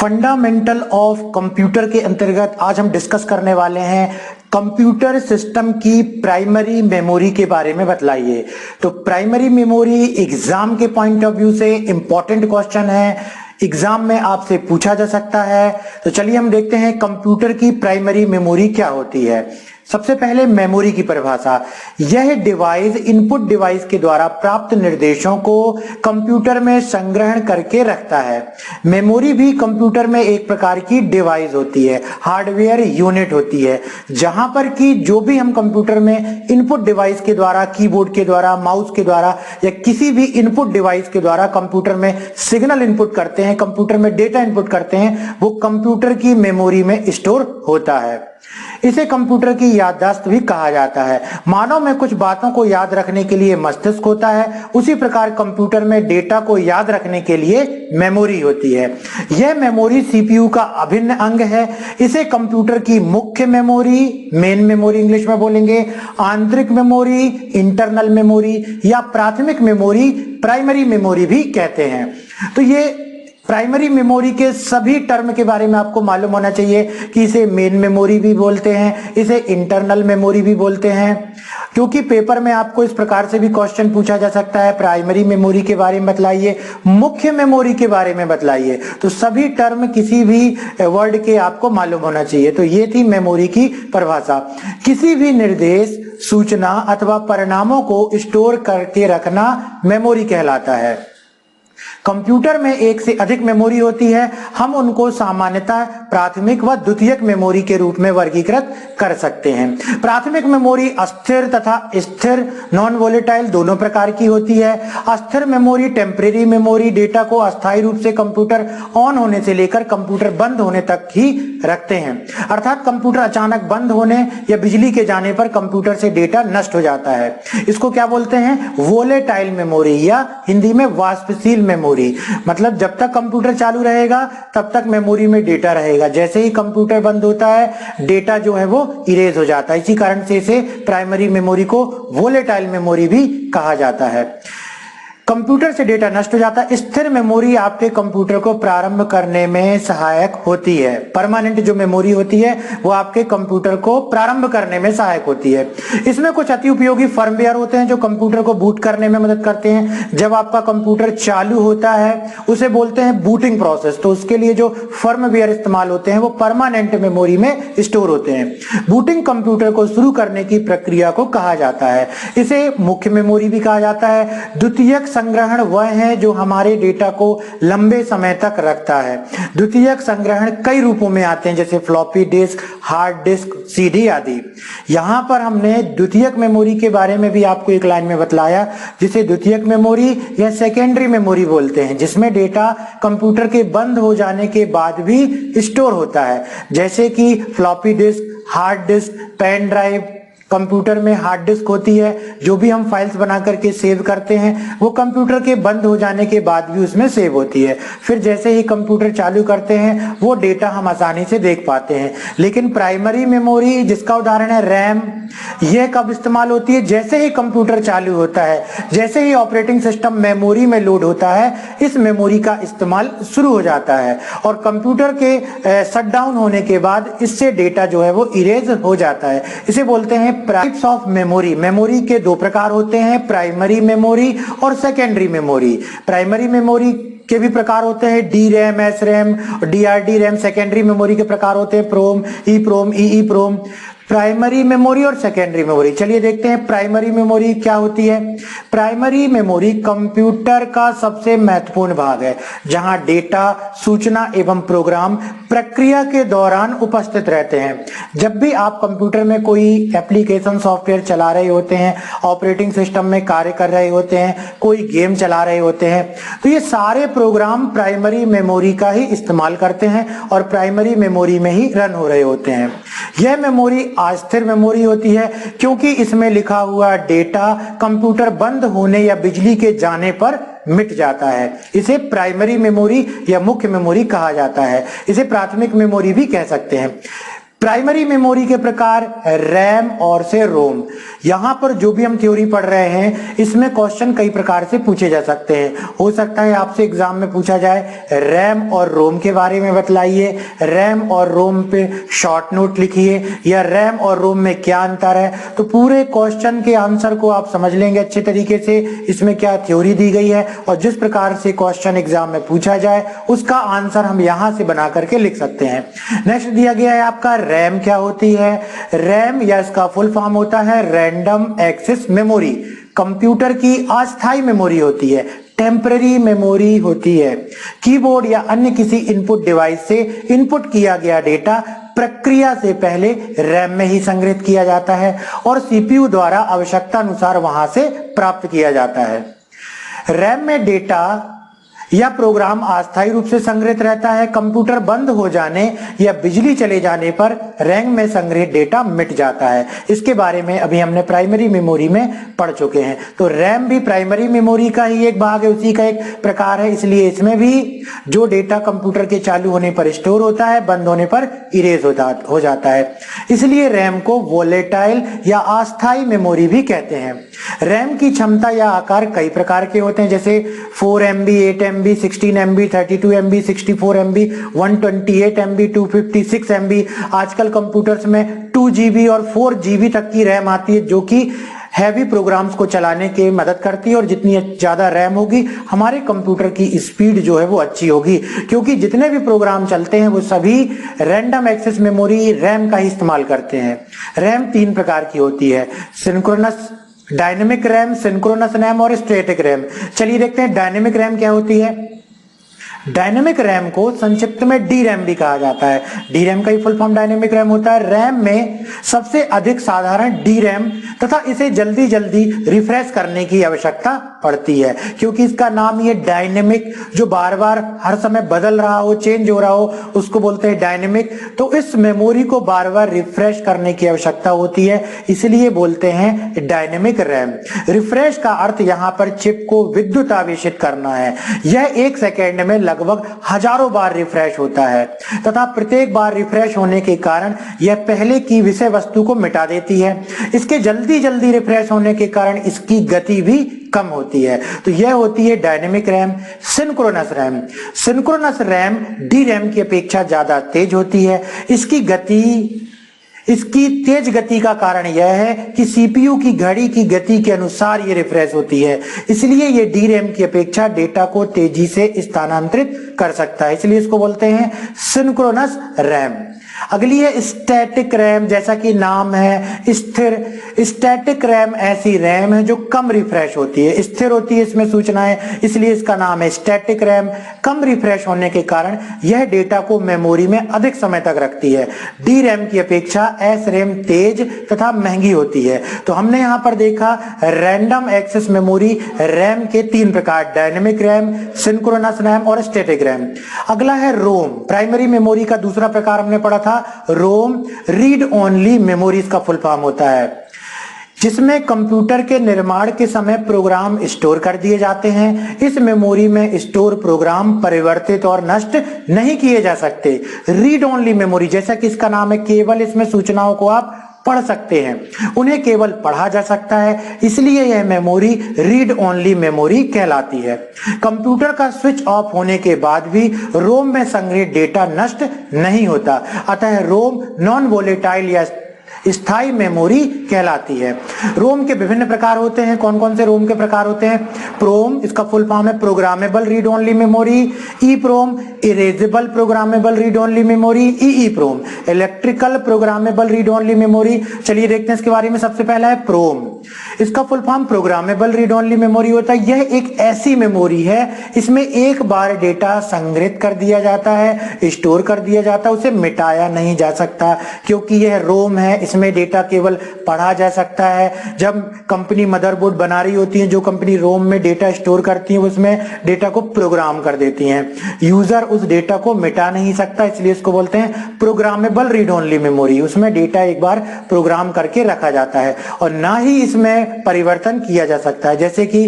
Fundamental of computer के अंतर्गत आज हम डिस्कस करने वाले हैं कंप्यूटर सिस्टम की प्राइमरी मेमोरी के बारे में बतलाइए। तो प्राइमरी मेमोरी एग्जाम के पॉइंट ऑफ व्यू से इंपॉर्टेंट क्वेश्चन है, एग्जाम में आपसे पूछा जा सकता है। तो चलिए हम देखते हैं कंप्यूटर की प्राइमरी मेमोरी क्या होती है। सबसे पहले मेमोरी की परिभाषा, यह डिवाइस इनपुट डिवाइस के द्वारा प्राप्त निर्देशों को कंप्यूटर में संग्रहण करके रखता है। मेमोरी भी कंप्यूटर में एक प्रकार की डिवाइस होती है, हार्डवेयर यूनिट होती है, जहां पर कि जो भी हम कंप्यूटर में इनपुट डिवाइस के द्वारा, कीबोर्ड के द्वारा, माउस के द्वारा या किसी भी इनपुट डिवाइस के द्वारा कंप्यूटर में सिग्नल इनपुट करते हैं, कंप्यूटर में डेटा इनपुट करते हैं, वो कंप्यूटर की मेमोरी में स्टोर होता है। इसे कंप्यूटर की याददाश्त भी कहा जाता है। मानव में कुछ बातों को याद रखने के लिए मस्तिष्क होता है, उसी प्रकार कंप्यूटर में डेटा को याद रखने के लिए मेमोरी होती है। यह मेमोरी सीपीयू का अभिन्न अंग है। इसे कंप्यूटर की मुख्य मेमोरी, मेन मेमोरी इंग्लिश में बोलेंगे, आंतरिक मेमोरी, इंटरनल मेमोरी या प्राथमिक मेमोरी, प्राइमरी मेमोरी भी कहते हैं। तो ये प्राइमरी मेमोरी के सभी टर्म के बारे में आपको मालूम होना चाहिए कि इसे मेन मेमोरी भी बोलते हैं, इसे इंटरनल मेमोरी भी बोलते हैं, क्योंकि पेपर में आपको इस प्रकार से भी क्वेश्चन पूछा जा सकता है, प्राइमरी मेमोरी के बारे में बतलाइए, मुख्य मेमोरी के बारे में बतलाइए। तो सभी टर्म किसी भी वर्ड के आपको मालूम होना चाहिए। तो ये थी मेमोरी की परिभाषा। किसी भी निर्देश, सूचना अथवा परिणामों को स्टोर करके रखना मेमोरी कहलाता है। कंप्यूटर में एक से अधिक मेमोरी होती है। हम उनको सामान्यतः प्राथमिक व द्वितीयक मेमोरी के रूप में वर्गीकृत कर सकते हैं। प्राथमिक मेमोरी अस्थिर तथा स्थिर, नॉन वोलेटाइल दोनों प्रकार की होती है। अस्थिर मेमोरी, टेम्परेरी मेमोरी, डेटा को अस्थायी रूप से कंप्यूटर ऑन होने से लेकर कंप्यूटर बंद होने तक ही रखते हैं, अर्थात कंप्यूटर अचानक बंद होने या बिजली के जाने पर कंप्यूटर से डेटा नष्ट हो जाता है। इसको क्या बोलते हैं? वोलेटाइल मेमोरी या हिंदी में वाष्पशील मेमोरी। मतलब जब तक कंप्यूटर चालू रहेगा तब तक मेमोरी में डेटा रहेगा, जैसे ही कंप्यूटर बंद होता है डेटा जो है वो इरेज हो जाता है। इसी कारण से इसे प्राइमरी मेमोरी को वोलेटाइल मेमोरी भी कहा जाता है। कंप्यूटर से डेटा नष्ट हो जाता है। स्थिर मेमोरी आपके कंप्यूटर को प्रारंभ करने में सहायक होती है। परमानेंट जो मेमोरी होती है वो आपके कंप्यूटर को प्रारंभ करने में सहायक होती है। इसमें कुछ अति उपयोगी फर्मवेयर होते हैं जो कंप्यूटर को बूट करने में मदद करते हैं। जब आपका कंप्यूटर चालू होता है उसे बोलते हैं बूटिंग प्रोसेस। तो उसके लिए जो फर्मवेयर इस्तेमाल होते हैं वो परमानेंट मेमोरी में स्टोर होते हैं। बूटिंग कंप्यूटर को शुरू करने की प्रक्रिया को कहा जाता है। इसे मुख्य मेमोरी भी कहा जाता है। द्वितीयक संग्रहण वह है जो हमारे डेटा को लंबे समय तक रखता है। द्वितीयक संग्रहण कई रूपों में आते हैं, जैसे floppy disk, hard disc, CD आदि। यहां पर हमने द्वितीयक मेमोरी के बारे में भी आपको एक लाइन में बतलाया, जिसे द्वितीयक मेमोरी या सेकेंडरी मेमोरी बोलते हैं, जिसमें डेटा कंप्यूटर के बंद हो जाने के बाद भी स्टोर होता है, जैसे कि floppy disk, hard disk, pen drive. Computer में हार्ड डिस्क होती है, जो भी हम फाइल्स बना करके सेव करते हैं वो कंप्यूटर के बंद हो जाने के बाद भी उसमें सेव होती है। फिर जैसे ही कंप्यूटर चालू करते हैं वो डेटा हम आसानी से देख पाते हैं। लेकिन प्राइमरी मेमोरी, जिसका उदाहरण है रैम, यह कब इस्तेमाल होती है? जैसे ही कंप्यूटर चालू होता है, जैसे ही ऑपरेटिंग सिस्टम मेमोरी में लोड होता है, इस मेमोरी का इस्तेमाल शुरू हो जाता है और कंप्यूटर के शटडाउन होने के बाद इससे डेटा जो है वो इरेज हो जाता है। इसे बोलते हैं टाइप्स ऑफ मेमोरी। मेमोरी के दो प्रकार होते हैं, प्राइमरी मेमोरी और सेकेंडरी मेमोरी। प्राइमरी मेमोरी के भी प्रकार होते हैं, D RAM, S RAM, DRD RAM. Secondary memory के प्रकार होते हैं प्रोम, ई प्रोम, ई प्रोम। प्राइमरी मेमोरी और सेकेंडरी मेमोरी, चलिए देखते हैं प्राइमरी मेमोरी क्या होती है। प्राइमरी मेमोरी कंप्यूटर का सबसे महत्वपूर्ण भाग है, जहां डेटा, सूचना एवं प्रोग्राम प्रक्रिया के दौरान उपस्थित रहते हैं। जब भी आप कंप्यूटर में कोई एप्लीकेशन सॉफ्टवेयर चला रहे होते हैं, ऑपरेटिंग सिस्टम में कार्य कर रहे होते हैं, कोई गेम चला रहे होते हैं, तो ये सारे प्रोग्राम प्राइमरी मेमोरी का ही इस्तेमाल करते हैं और प्राइमरी मेमोरी में ही रन हो रहे होते हैं। यह मेमोरी अस्थिर मेमोरी होती है क्योंकि इसमें लिखा हुआ डेटा कंप्यूटर बंद होने या बिजली के जाने पर मिट जाता है। इसे प्राइमरी मेमोरी या मुख्य मेमोरी कहा जाता है। इसे प्राथमिक मेमोरी भी कह सकते हैं। प्राइमरी मेमोरी के प्रकार रैम और से रोम। यहां पर जो भी हम थ्योरी पढ़ रहे हैं इसमें क्वेश्चन कई प्रकार से पूछे जा सकते हैं। हो सकता है आपसे एग्जाम में पूछा जाए रैम और रोम के बारे में बतलाइए, रैम और रोम पे शॉर्ट नोट लिखिए, या रैम और रोम में क्या अंतर है। तो पूरे क्वेश्चन के आंसर को आप समझ लेंगे अच्छे तरीके से, इसमें क्या थ्योरी दी गई है और जिस प्रकार से क्वेश्चन एग्जाम में पूछा जाए उसका आंसर हम यहां से बना करके लिख सकते हैं। नेक्स्ट दिया गया है आपका रैम क्या होती है। रैम या इसका फुल फॉर्म होता है रैंडम एक्सेस मेमोरी। कंप्यूटर की अस्थायी मेमोरी होती है, टेम्पररी मेमोरी होती है। कीबोर्ड या अन्य किसी इनपुट डिवाइस से इनपुट किया गया डेटा प्रक्रिया से पहले रैम में ही संग्रहित किया जाता है और सीपीयू द्वारा आवश्यकता अनुसार वहां से प्राप्त किया जाता है। रैम में डेटा या प्रोग्राम अस्थायी रूप से संग्रहित रहता है। कंप्यूटर बंद हो जाने या बिजली चले जाने पर रैम में संग्रहित डेटा मिट जाता है। इसके बारे में अभी हमने प्राइमरी मेमोरी में पढ़ चुके हैं। तो रैम भी प्राइमरी मेमोरी का ही एक भाग है, उसी का एक प्रकार है। इसलिए इसमें भी जो डेटा कंप्यूटर के चालू होने पर स्टोर होता है, बंद होने पर इरेज हो जाता है। इसलिए रैम को वोलेटाइल या अस्थायी मेमोरी भी कहते हैं। रैम की क्षमता या आकार कई प्रकार के होते हैं, जैसे 4 MB, 8 MB, 16 MB, 32 MB, 64 MB, 128 MB, 256 MB। आजकल कंप्यूटर्स में 2 GB और 4 GB तक की रैम आती है, जो कि हैवी प्रोग्राम्स को चलाने के मदद करती है। और जितनी ज्यादा रैम होगी हमारे कंप्यूटर की स्पीड जो है वो अच्छी होगी, क्योंकि जितने भी प्रोग्राम चलते हैं वो सभी रैंडम एक्सेस मेमोरी रैम का ही इस्तेमाल करते हैं। रैम 3 प्रकार की होती है, synchronous dynamic RAM, synchronous RAM और स्टैटिक रैम। चलिए देखते हैं डायनेमिक रैम क्या होती है। डायनेमिक रैम को संक्षिप्त में डी रैम भी कहा जाता है। डी रैम का ही फुल फॉर्म डायनेमिक रैम होता है। रैम में सबसे अधिक साधारण डी रैम तथा इसे जल्दी जल्दी रिफ्रेश करने की आवश्यकता पड़ती है, क्योंकि इसका नाम ये डायनेमिक, जो बार बार हर समय बदल रहा हो, चेंज हो रहा हो, उसको बोलते हैं डायनेमिक। तो इस मेमोरी को बार बार रिफ्रेश करने की आवश्यकता होती है, इसलिए बोलते हैं डायनेमिक रैम। रिफ्रेश का अर्थ यहाँ पर चिप को विद्युत आवेशित करना है। यह 1 सेकेंड में लगभग हजारों बार रिफ्रेश होता है तथा प्रत्येक बार रिफ्रेश होने के कारण यह पहले की विषय वस्तु को मिटा देती है। इसके जल्दी जल्दी रिफ्रेश होने के कारण इसकी गति भी कम होती है। तो यह होती है dynamic RAM. Synchronous RAM, synchronous RAM D RAM की अपेक्षा ज्यादा तेज होती है। इसकी तेज गति का कारण यह है कि सीपीयू की घड़ी की गति के अनुसार ये रिफ्रेश होती है, इसलिए ये डी रैम की अपेक्षा डेटा को तेजी से स्थानांतरित कर सकता है, इसलिए इसको बोलते हैं सिंक्रोनस रैम। अगली है स्टैटिक रैम। जैसा कि नाम है स्थिर, स्टैटिक रैम ऐसी रैम है जो कम रिफ्रेश होती है, स्थिर होती है इसमें सूचनाएं, इसलिए इसका नाम है स्टैटिक रैम। कम रिफ्रेश होने के कारण यह डेटा को मेमोरी में अधिक समय तक रखती है। डी रैम की अपेक्षा एस रैम तेज तथा महंगी होती है। तो हमने यहां पर देखा रैंडम एक्सेस मेमोरी रैम के 3 प्रकार, डायनेमिक रैम, सिंक्रोनस रैम और स्टैटिक रैम। अगला है रोम। प्राइमरी मेमोरी का दूसरा प्रकार हमने पढ़ा था रोम, रीड ओनली मेमोरी इसका फुल फॉर्म होता है, जिसमें कंप्यूटर के निर्माण के समय प्रोग्राम स्टोर कर दिए जाते हैं। इस मेमोरी में स्टोर प्रोग्राम परिवर्तित और नष्ट नहीं किए जा सकते। रीड ओनली मेमोरी, जैसा कि इसका नाम है, केवल इसमें सूचनाओं को आप पढ़ सकते हैं, उन्हें केवल पढ़ा जा सकता है, इसलिए यह मेमोरी रीड ओनली मेमोरी कहलाती है। कंप्यूटर का स्विच ऑफ होने के बाद भी रोम में संग्रहित डेटा नष्ट नहीं होता, अतः रोम नॉन वोलेटाइल या स्थायी मेमोरी कहलाती है। रोम के विभिन्न प्रकार होते हैं। कौन कौन से रोम के प्रकार होते हैं? प्रोम, इसका फुल फॉर्म है programmable read only memory. EPROM, erasable programmable read only memory. EPROM, electrical programmable read only memory. चलिए देखते हैं इसके बारे में। सबसे पहला है प्रोम, इसका full form programmable read only memory होता है। यह एक ऐसी मेमोरी है, इसमें एक बार डेटा संग्रहित कर दिया जाता है, स्टोर कर दिया जाता है, उसे मिटाया नहीं जा सकता, क्योंकि यह रोम है, इसमें डेटा केवल पढ़ा जा सकता है। जब कंपनी मदरबोर्ड बना रही होती है, जो कंपनी रोम में डेटा स्टोर करती है, उसमें डेटा को प्रोग्राम कर देती हैं। यूजर उस डेटा को मिटा नहीं सकता, इसलिए इसको बोलते हैं प्रोग्रामेबल रीड ओनली मेमोरी। उसमें डेटा एक बार प्रोग्राम करके रखा जाता है और ना ही इसमें परिवर्तन किया जा सकता है। जैसे कि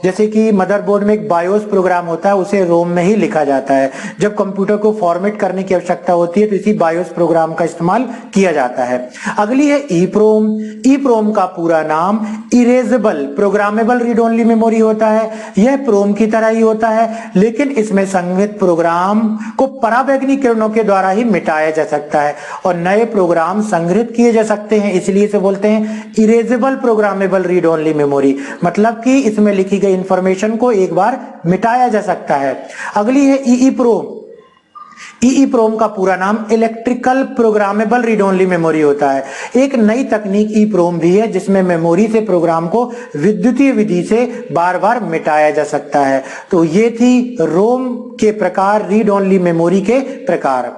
जैसे कि मदरबोर्ड में एक बायोस प्रोग्राम होता है, उसे रोम में ही लिखा जाता है। जब कंप्यूटर को फॉर्मेट करने की आवश्यकता होती है तो इसी बायोस प्रोग्राम का इस्तेमाल किया जाता है। अगली है ईप्रोम। ईप्रोम का पूरा नाम erasable programmable read only memory होता है। यह प्रोम की तरह ही होता है, लेकिन इसमें संग्रहित प्रोग्राम को पराबैंगनी किरणों के द्वारा ही मिटाया जा सकता है और नए प्रोग्राम संग्रहित किए जा सकते हैं, इसलिए इसे बोलते हैं erasable programmable read only memory. मतलब कि इसमें लिखी गई इंफॉर्मेशन को एक बार मिटाया जा सकता है। अगली है ईईप्रोम। ईईप्रोम का पूरा नाम electrical programmable read only memory होता है। एक नई तकनीक ईप्रोम भी है जिसमें मेमोरी से प्रोग्राम को विद्युतीय विधि से बार बार मिटाया जा सकता है। तो ये थी रोम के प्रकार, रीड ओनली मेमोरी के प्रकार।